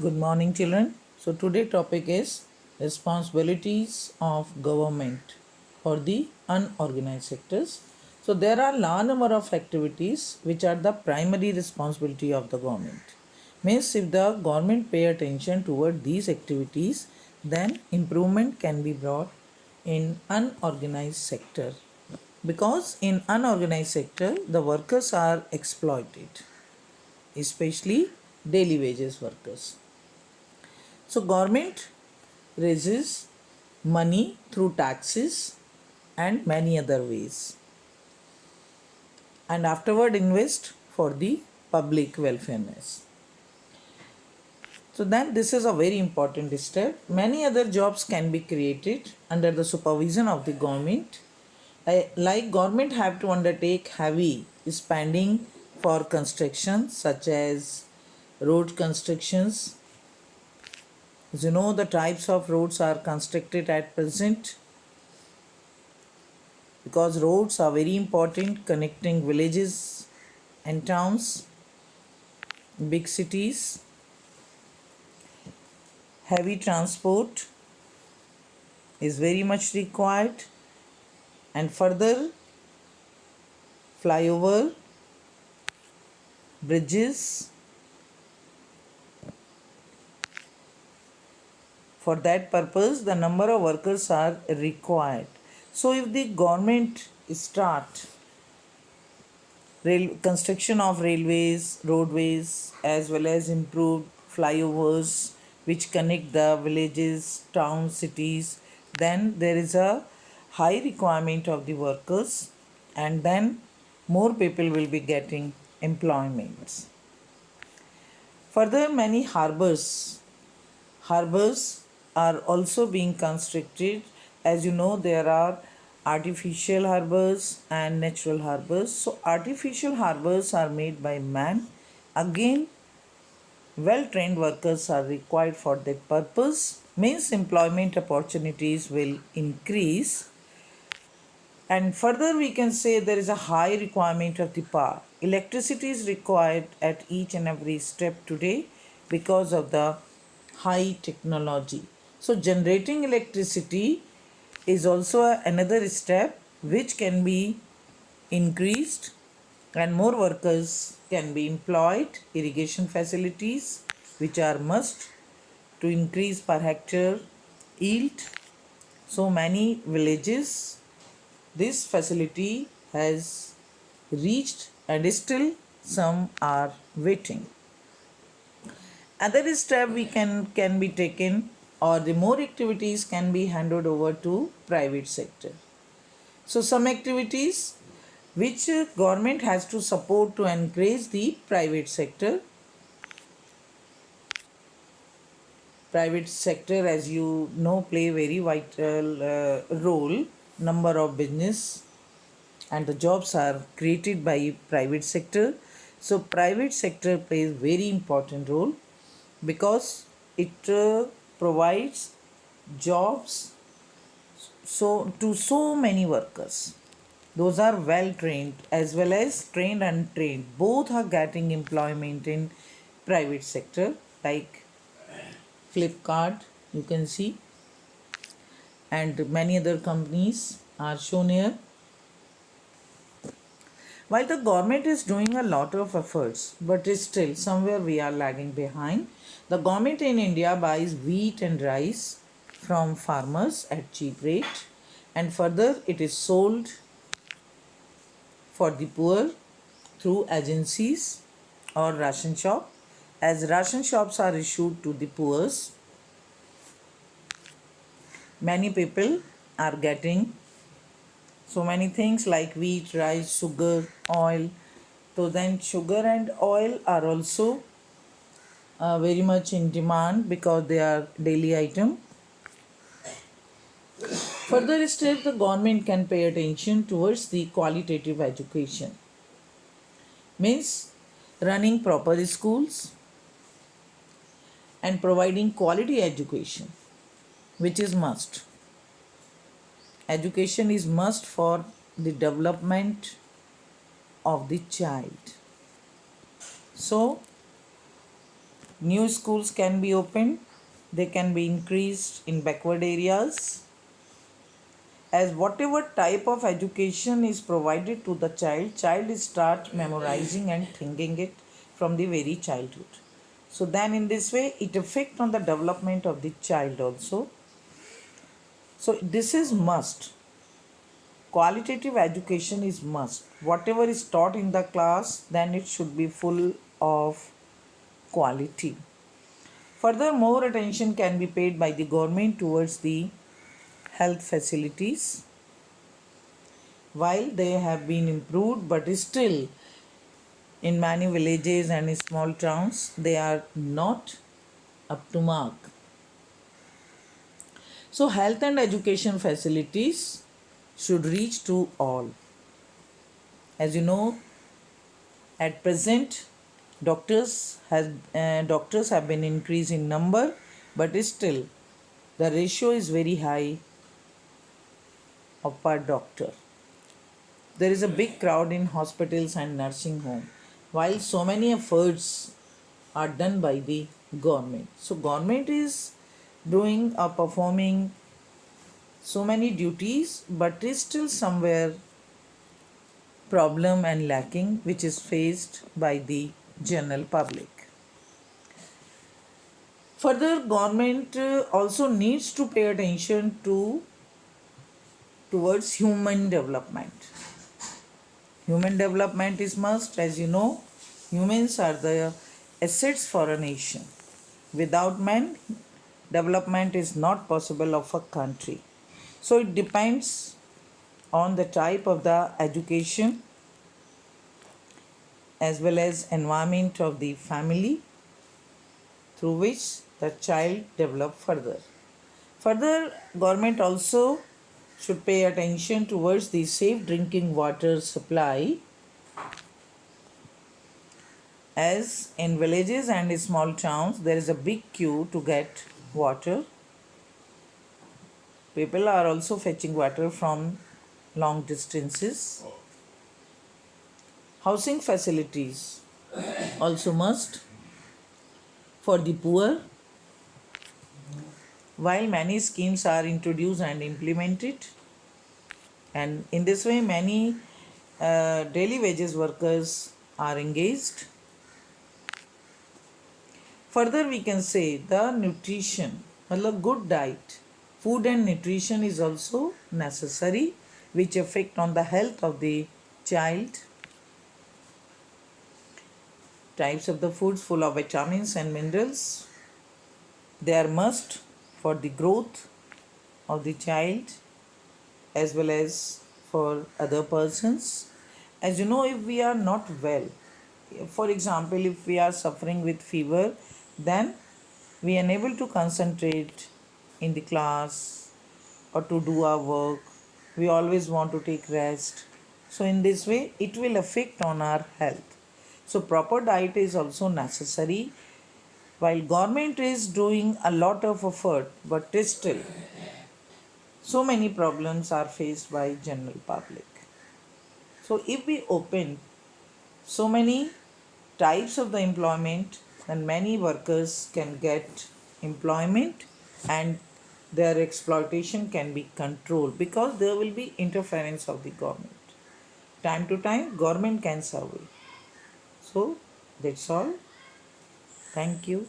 Good morning, children. So today topic is responsibilities of government for the unorganized sectors. So there are large number of activities which are the primary responsibility of the government. Means if the government pay attention toward these activities, then improvement can be brought in unorganized sector. Because in unorganized sector, the workers are exploited, especially daily wages workers. So government raises money through taxes and many other ways, and afterward invest for the public welfareness. So then this is a very important step. Many other jobs can be created under the supervision of the government. Like government have to undertake heavy spending for construction such as road constructions. As you know, the types of roads are constructed at present because roads are very important, connecting villages and towns, big cities. Heavy transport is very much required, and further flyover, bridges. For that purpose, the number of workers are required. So if the government start construction of railways, roadways, as well as improved flyovers which connect the villages, towns, cities, then there is a high requirement of the workers, and then more people will be getting employments. Further, many harbors are also being constructed. As you know, there are artificial harbors and natural harbors. So artificial harbors are made by man. Again, well trained workers are required for that purpose. Means employment opportunities will increase. And further, we can say there is a high requirement of the power. Electricity is required at each and every step today because of the high technology. So, generating electricity is also another step which can be increased, and more workers can be employed. Irrigation facilities, which are must to increase per hectare yield. So many villages this facility has reached, and still some are waiting. Other step we can be taken, or the more activities can be handed over to private sector. So some activities which government has to support to encourage the private sector. Private sector, as you know, play very vital role. Number of business and the jobs are created by private sector. So private sector plays very important role because it provides jobs to so many workers. Those are well trained as well as trained and untrained. Both are getting employment in private sector, like Flipkart, you can see, and many other companies are shown here. While the government is doing a lot of efforts, but still somewhere we are lagging behind. The government in India buys wheat and rice from farmers at cheap rate, and further it is sold for the poor through agencies or ration shop. As ration shops are issued to the poor, many people are getting so many things like wheat, rice, sugar, oil. So then sugar and oil are also very much in demand because they are daily item. Further step, the government can pay attention towards the qualitative education. Means running proper schools and providing quality education, which is must. Education is must for the development of the child. So New schools can be opened, they can be increased in backward areas, as whatever type of education is provided to the child is start memorizing and thinking it from the very childhood. So then in this way it affect on the development of the child also. So this is must. Qualitative education is must. Whatever is taught in the class, then it should be full of quality. Further, more attention can be paid by the government towards the health facilities. While they have been improved, but still in many villages and in small towns, they are not up to mark. So, health and education facilities should reach to all. As you know, at present, doctors have been increased in number, but still the ratio is very high of per doctor. There is a big crowd in hospitals and nursing home, while so many efforts are done by the government. So government is doing or performing so many duties, but is still somewhere problem and lacking which is faced by the general public. Further, government also needs to pay attention towards human development. Human development is must. As you know, humans are the assets for a nation. Without men, development is not possible of a country. So it depends on the type of the education as well as environment of the family through which the child develop further. Further, government also should pay attention towards the safe drinking water supply, as in villages and small towns there is a big queue to get water. People are also fetching water from long distances. Housing facilities also must for the poor. While many schemes are introduced and implemented, and in this way many daily wages workers are engaged. Further, we can say the nutrition, a good diet, food and nutrition is also necessary, which affect on the health of the child. Types of the foods full of vitamins and minerals, they are must for the growth of the child as well as for other persons. As you know, if we are not well, for example, if we are suffering with fever, then we are unable to concentrate in the class or to do our work. We always want to take rest. So in this way, it will affect on our health. So proper diet is also necessary. While government is doing a lot of effort, but still so many problems are faced by general public. So if we open so many types of the employment, then many workers can get employment and their exploitation can be controlled, because there will be interference of the government. Time to time government can survey. So that's all. Thank you.